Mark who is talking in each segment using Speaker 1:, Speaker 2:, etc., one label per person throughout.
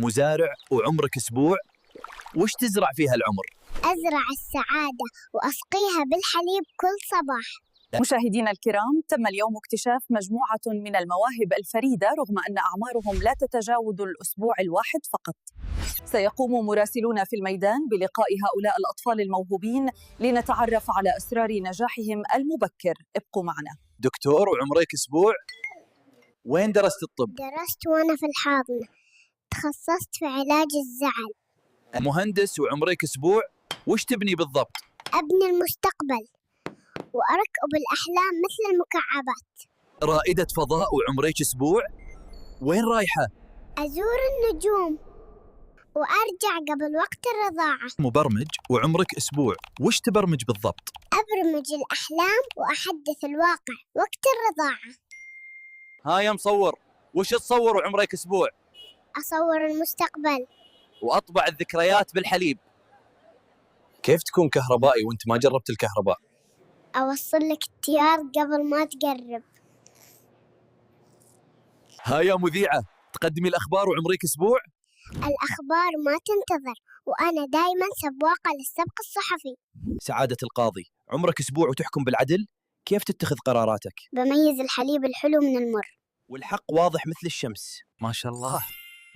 Speaker 1: مزارع وعمرك أسبوع، وش تزرع فيها العمر؟
Speaker 2: أزرع السعادة وأسقيها بالحليب كل صباح.
Speaker 3: مشاهدينا الكرام، تم اليوم اكتشاف مجموعة من المواهب الفريدة رغم أن أعمارهم لا تتجاوز الأسبوع الواحد فقط. سيقوم مراسلون في الميدان بلقاء هؤلاء الأطفال الموهوبين لنتعرف على أسرار نجاحهم المبكر. ابقوا معنا.
Speaker 1: دكتور وعمرك أسبوع، وين درست الطب؟
Speaker 2: درست وأنا في الحاضنة، تخصصت في علاج الزعل.
Speaker 1: مهندس وعمرك أسبوع، وش تبني بالضبط؟
Speaker 2: أبني المستقبل وأركب الأحلام مثل المكعبات.
Speaker 1: رائدة فضاء وعمرك أسبوع، وين رايحة؟
Speaker 2: أزور النجوم وأرجع قبل وقت الرضاعة.
Speaker 1: مبرمج وعمرك أسبوع، وش تبرمج بالضبط؟
Speaker 2: أبرمج الأحلام وأحدث الواقع وقت الرضاعة.
Speaker 1: ها يا مصور، وش تصور وعمرك أسبوع؟
Speaker 2: أصور المستقبل
Speaker 1: وأطبع الذكريات بالحليب. كيف تكون كهربائي وانت ما جربت الكهرباء؟
Speaker 2: أوصل لك التيار قبل ما تقرب.
Speaker 1: ها يا مذيعة، تقدمي الأخبار وعمرك أسبوع؟
Speaker 2: الأخبار ما تنتظر، وأنا دايما سباقة للسبق الصحفي.
Speaker 1: سعادة القاضي، عمرك أسبوع وتحكم بالعدل، كيف تتخذ قراراتك؟
Speaker 2: بميز الحليب الحلو من المر.
Speaker 1: والحق واضح مثل الشمس. ما شاء الله،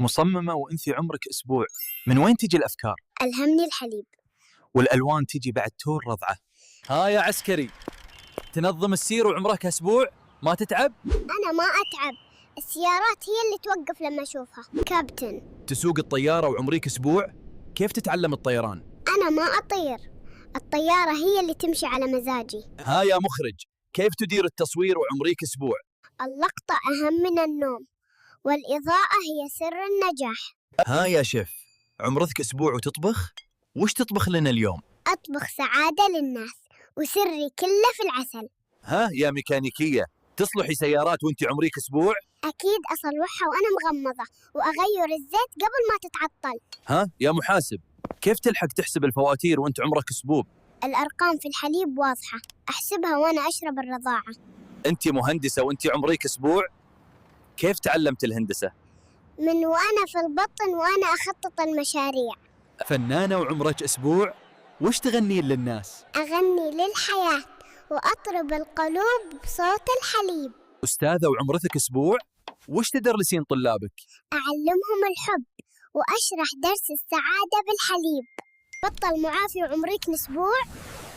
Speaker 1: مصممة وانت عمرك أسبوع، من وين تجي الأفكار؟
Speaker 2: ألهمني الحليب.
Speaker 1: والألوان تجي بعد تور رضعة. ها يا عسكري، تنظم السير وعمرك أسبوع، ما تتعب؟
Speaker 2: أنا ما أتعب، السيارات هي اللي توقف لما أشوفها. كابتن.
Speaker 1: تسوق الطيارة وعمرك أسبوع، كيف تتعلم الطيران؟
Speaker 2: أنا ما أطير، الطيارة هي اللي تمشي على مزاجي.
Speaker 1: ها يا مخرج، كيف تدير التصوير وعمرك أسبوع؟
Speaker 2: اللقطة أهم من النوم، والإضاءة هي سر النجاح.
Speaker 1: ها يا شيف، عمرك أسبوع وتطبخ، وش تطبخ لنا اليوم؟
Speaker 2: أطبخ سعادة للناس وسري كله في العسل.
Speaker 1: ها يا ميكانيكية، تصلحي سيارات وانت عمرك أسبوع؟
Speaker 2: أكيد أصلحها وأنا مغمضة وأغير الزيت قبل ما تتعطل.
Speaker 1: ها يا محاسب، كيف تلحق تحسب الفواتير وانت عمرك أسبوع؟
Speaker 2: الأرقام في الحليب واضحة، أحسبها وأنا أشرب الرضاعة.
Speaker 1: انت مهندسة وانت عمرك أسبوع، كيف تعلمت الهندسة؟
Speaker 2: من وأنا في البطن وأنا أخطط المشاريع.
Speaker 1: فنانة وعمرك أسبوع، وش تغنين للناس؟
Speaker 2: أغني للحياة وأطرب القلوب بصوت الحليب.
Speaker 1: أستاذة وعمرك أسبوع، وش تدرسين طلابك؟
Speaker 2: أعلمهم الحب وأشرح درس السعادة بالحليب. بطل معافي وعمرك أسبوع،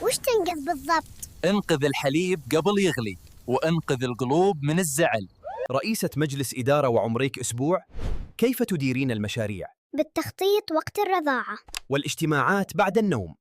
Speaker 2: وش تنقذ بالضبط؟
Speaker 1: انقذ الحليب قبل يغلي، وانقذ القلوب من الزعل. رئيسة مجلس إدارة وعمرك أسبوع، كيف تديرين المشاريع؟
Speaker 2: بالتخطيط وقت الرضاعة.
Speaker 1: والاجتماعات بعد النوم؟